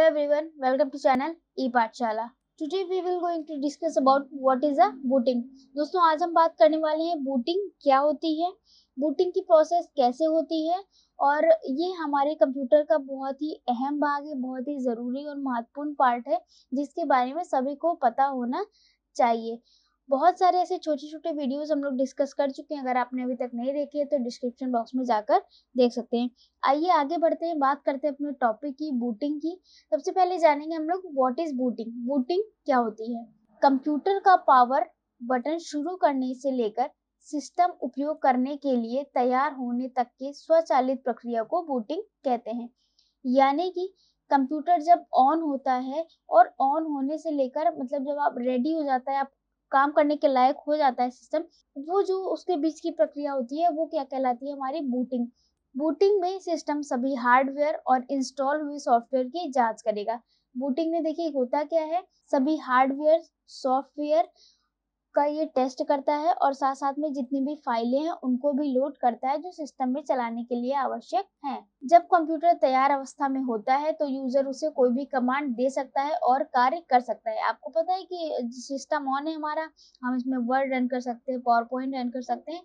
everyone, welcome to channel e-पाठशाला। Today we will going to discuss about what is a booting। दोस्तों आज हम बात करने वाले हैं बूटिंग क्या होती है, बूटिंग की प्रोसेस कैसे होती है और ये हमारे कंप्यूटर का बहुत ही अहम भाग है, बहुत ही ज़रूरी और महत्वपूर्ण पार्ट है जिसके बारे में सभी को पता होना चाहिए। बहुत सारे ऐसे छोटे छोटे वीडियोस हम लोग डिस्कस कर चुके हैं, अगर आपने अभी तक नहीं देखे हैं तो डिस्क्रिप्शन बॉक्स में जाकर देख सकते हैं। आइए आगे बढ़ते हैं, बात करते हैं अपने टॉपिक की, बूटिंग की। सबसे पहले जानेंगे हम लोग व्हाट इज बूटिंग। बूटिंग क्या होती है? कंप्यूटर का पावर बटन शुरू करने से लेकर सिस्टम उपयोग करने के लिए तैयार होने तक के स्वचालित प्रक्रिया को बूटिंग कहते हैं। यानी कि कंप्यूटर जब ऑन होता है और ऑन होने से लेकर मतलब जब आप रेडी हो जाता है, आप काम करने के लायक हो जाता है सिस्टम, वो जो उसके बीच की प्रक्रिया होती है वो क्या कहलाती है? हमारी बूटिंग। बूटिंग में सिस्टम सभी हार्डवेयर और इंस्टॉल हुए सॉफ्टवेयर की जांच करेगा। बूटिंग में देखिए होता क्या है, सभी हार्डवेयर सॉफ्टवेयर का ये टेस्ट करता है और साथ साथ में जितनी भी फाइलें हैं उनको भी लोड करता है जो सिस्टम में चलाने के लिए आवश्यक हैं। जब कंप्यूटर तैयार अवस्था में होता है तो यूजर उसे कोई भी कमांड दे सकता है और कार्य कर सकता है। आपको पता है कि सिस्टम ऑन है हमारा, हम इसमें वर्ड रन कर सकते हैं, पावर पॉइंट रन कर सकते हैं,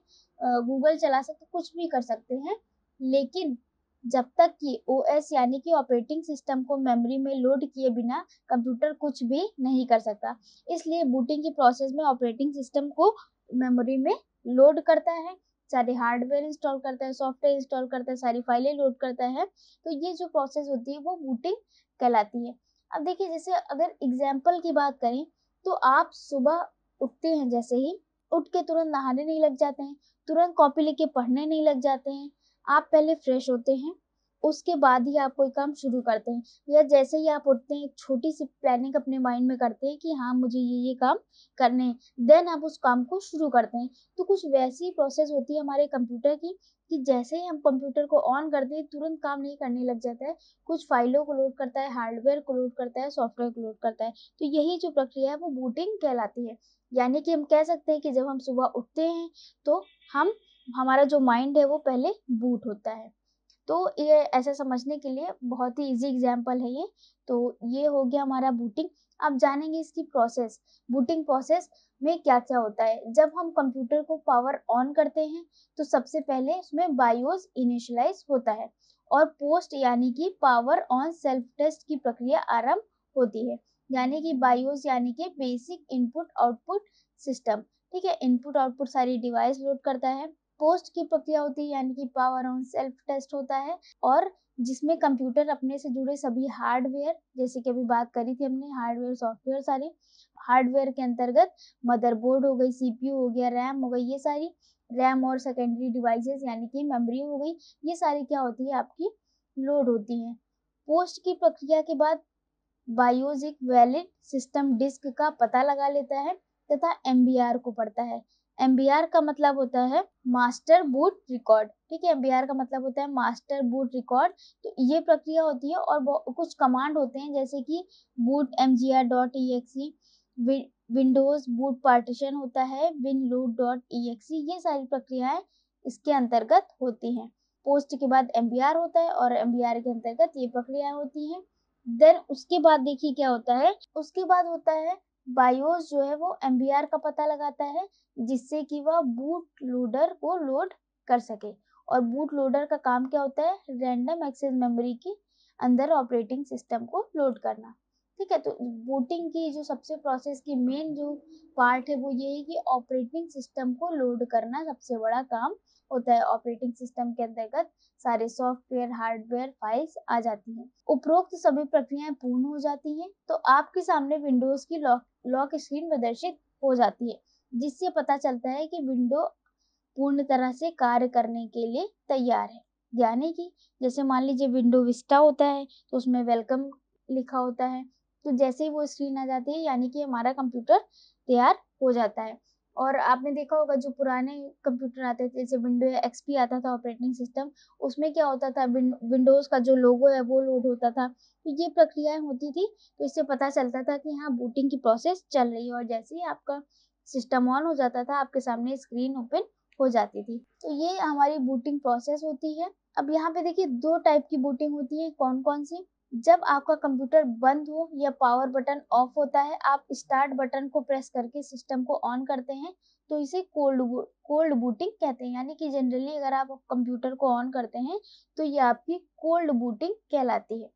गूगल चला सकते हैं, कुछ भी कर सकते हैं। लेकिन जब तक कि ओएस यानी कि ऑपरेटिंग सिस्टम को मेमोरी में लोड किए बिना कंप्यूटर कुछ भी नहीं कर सकता। इसलिए बूटिंग की प्रोसेस में ऑपरेटिंग सिस्टम को मेमोरी में लोड करता है, सारे हार्डवेयर इंस्टॉल करता है, सॉफ्टवेयर इंस्टॉल करता है, सारी फाइलें लोड करता है। तो ये जो प्रोसेस होती है वो बूटिंग कहलाती है। अब देखिए जैसे अगर एग्जाम्पल की बात करें तो आप सुबह उठते हैं, जैसे ही उठ के तुरंत नहाने नहीं लग जाते हैं, तुरंत कॉपी लेके पढ़ने नहीं लग जाते हैं। आप पहले फ्रेश होते हैं, उसके बाद ही आप कोई काम शुरू करते हैं, या जैसे ही आप उठते हैं एक छोटी सी प्लानिंग अपने माइंड में करते हैं कि हाँ मुझे ये काम करने हैं, देन आप उस काम को शुरू करते हैं। तो कुछ वैसी प्रोसेस होती है हमारे कंप्यूटर की कि जैसे ही हम कंप्यूटर को ऑन करते हैं तुरंत काम नहीं करने लग जाता है, कुछ फाइलों को लोड करता है, हार्डवेयर को लोड करता है, सॉफ्टवेयर को लोड करता है। तो यही जो प्रक्रिया है वो बूटिंग कहलाती है। यानी कि हम कह सकते हैं कि जब हम सुबह उठते हैं तो हमारा जो माइंड है वो पहले बूट होता है। तो ये ऐसा समझने के लिए बहुत ही इजी एग्जांपल है ये। तो ये हो गया हमारा बूटिंग। अब जानेंगे इसकी प्रोसेस। बूटिंग प्रोसेस में क्या क्या होता है। जब हम कंप्यूटर को पावर ऑन करते हैं तो सबसे पहले उसमें बायोस इनिशियलाइज होता है और पोस्ट यानी कि पावर ऑन सेल्फ टेस्ट की प्रक्रिया आरंभ होती है। यानी कि बायोस यानी कि बेसिक इनपुट आउटपुट सिस्टम, ठीक है, इनपुट आउटपुट सारी डिवाइस लोड करता है। पोस्ट की प्रक्रिया होती है यानी कि पावर ऑन सेल्फ टेस्ट होता है, और जिसमें कंप्यूटर अपने से जुड़े सभी हार्डवेयर, जैसे कि अभी बात करी थी हमने, हार्डवेयर सॉफ्टवेयर सारे, हार्डवेयर के अंतर्गत मदरबोर्ड हो गई, सीपीयू हो गया, रैम हो गई, ये सारी रैम और सेकेंडरी डिवाइसेस यानी कि मेमोरी हो गई, ये सारी क्या होती है आपकी लोड होती है। पोस्ट की प्रक्रिया के बाद बायोस एक वैलिड सिस्टम डिस्क का पता लगा लेता है तथा एमबीआर को पढ़ता है। एमबीआर का मतलब होता है मास्टर बूट रिकॉर्ड, ठीक है, एमबीआर का मतलब होता है मास्टर बूट रिकॉर्ड। तो ये प्रक्रिया होती है और कुछ कमांड होते हैं जैसे कि boot mgr.exe, Windows boot partition होता है winload.exe, ये सारी प्रक्रियाएं इसके अंतर्गत होती हैं। पोस्ट के बाद एमबीआर होता है और एमबीआर के अंतर्गत ये प्रक्रियाएं होती हैं। देन उसके बाद देखिए क्या होता है, उसके बाद होता है बायोस जो है वो एमबीआर का पता लगाता है जिससे कि वह बूट लोडर को लोड कर सके। और बूट लोडर का काम क्या होता है? रैंडम एक्सेस मेमोरी के अंदर ऑपरेटिंग सिस्टम को लोड करना, ठीक है। तो बूटिंग की जो सबसे प्रोसेस की मेन जो पार्ट है वो ये है कि ऑपरेटिंग सिस्टम को लोड करना सबसे बड़ा काम होता है। ऑपरेटिंग सिस्टम के अंतर्गत सारे सॉफ्टवेयर हार्डवेयर फाइल्स आ जाती हैं। उपरोक्त सभी प्रक्रियाएं पूर्ण हो जाती हैं तो आपके सामने विंडोज की लॉक स्क्रीन प्रदर्शित हो जाती है, जिससे पता चलता है कि विंडो पूर्ण तरह से कार्य करने के लिए तैयार है। यानी कि जैसे मान लीजिए विंडो विस्टा होता है तो उसमें वेलकम लिखा होता है, तो जैसे ही वो स्क्रीन आ जाती है यानी कि हमारा कंप्यूटर तैयार हो जाता है। और आपने देखा होगा जो पुराने कंप्यूटर आते थे, जैसे विंडो एक्सपी आता था ऑपरेटिंग सिस्टम, उसमें क्या होता था, विंडोज का जो लोगो है वो लोड होता था। तो ये प्रक्रियाएं होती थी, तो इससे पता चलता था कि हाँ बूटिंग की प्रोसेस चल रही है। और जैसे ही आपका सिस्टम ऑन हो जाता था आपके सामने स्क्रीन ओपन हो जाती थी। तो ये हमारी बूटिंग प्रोसेस होती है। अब यहाँ पे देखिए दो टाइप की बूटिंग होती है, कौन कौन सी? जब आपका कंप्यूटर बंद हो या पावर बटन ऑफ होता है, आप स्टार्ट बटन को प्रेस करके सिस्टम को ऑन करते हैं, तो इसे कोल्ड बूटिंग कहते हैं। यानी कि जनरली अगर आप कंप्यूटर को ऑन करते हैं तो ये आपकी कोल्ड बूटिंग कहलाती है।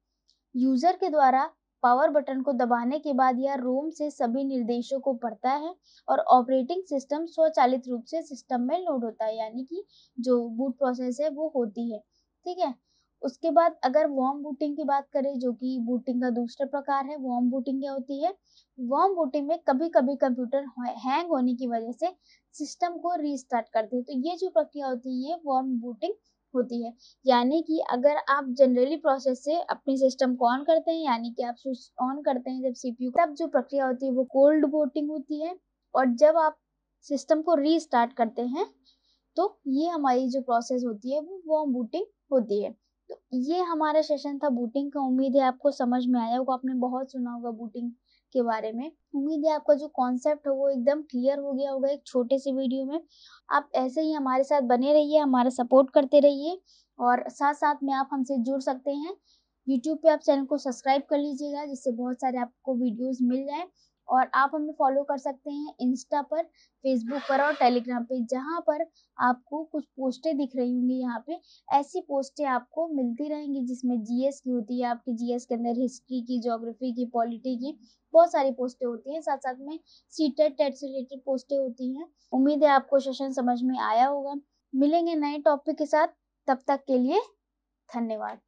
यूजर के द्वारा पावर बटन को दबाने के बाद यह रोम से सभी निर्देशों को पढ़ता है और ऑपरेटिंग सिस्टम स्वचालित रूप से सिस्टम में लोड होता है, यानी कि जो बूट प्रोसेस है वो होती है। ठीक है। उसके बाद अगर वार्म बूटिंग की बात करें, जो कि बूटिंग का दूसरा प्रकार है, वार्म बूटिंग क्या होती है? वार्म बूटिंग में कभी कभी कंप्यूटर हैंग होने की वजह से सिस्टम को रीस्टार्ट करते हैं, तो ये जो प्रक्रिया होती है वार्म बूटिंग होती है। यानी कि अगर आप जनरली प्रोसेस से अपने सिस्टम को ऑन करते हैं, यानी कि आप स्विच ऑन करते हैं जब सीपीयू, तब जो प्रक्रिया होती है वो कोल्ड बूटिंग होती है। और जब आप सिस्टम को रीस्टार्ट करते हैं तो ये हमारी जो प्रोसेस होती है वो वार्म बूटिंग होती है। तो ये हमारा सेशन था बूटिंग का। उम्मीद है आपको समझ में आया होगा, आपने बहुत सुना होगा बूटिंग के बारे में। उम्मीद है आपका जो कॉन्सेप्ट है वो एकदम क्लियर हो गया होगा एक छोटे से वीडियो में। आप ऐसे ही हमारे साथ बने रहिए, हमारा सपोर्ट करते रहिए, और साथ साथ में आप हमसे जुड़ सकते हैं। यूट्यूब पे आप चैनल को सब्सक्राइब कर लीजिएगा, जिससे बहुत सारे आपको वीडियोस मिल जाएं। और आप हमें फॉलो कर सकते हैं इंस्टा पर, फेसबुक पर और टेलीग्राम पे, जहां पर आपको कुछ पोस्टें दिख रही होंगी। यहाँ पे ऐसी पोस्टें आपको मिलती रहेंगी जिसमें जीएस की होती है, आपकी जीएस के अंदर हिस्ट्री की, ज्योग्राफी की, पॉलिटी की बहुत सारी पोस्टें होती हैं। साथ साथ में सीटेट टेट से रिलेटेड पोस्टें होती हैं। उम्मीद है आपको सेशन समझ में आया होगा। मिलेंगे नए टॉपिक के साथ, तब तक के लिए धन्यवाद।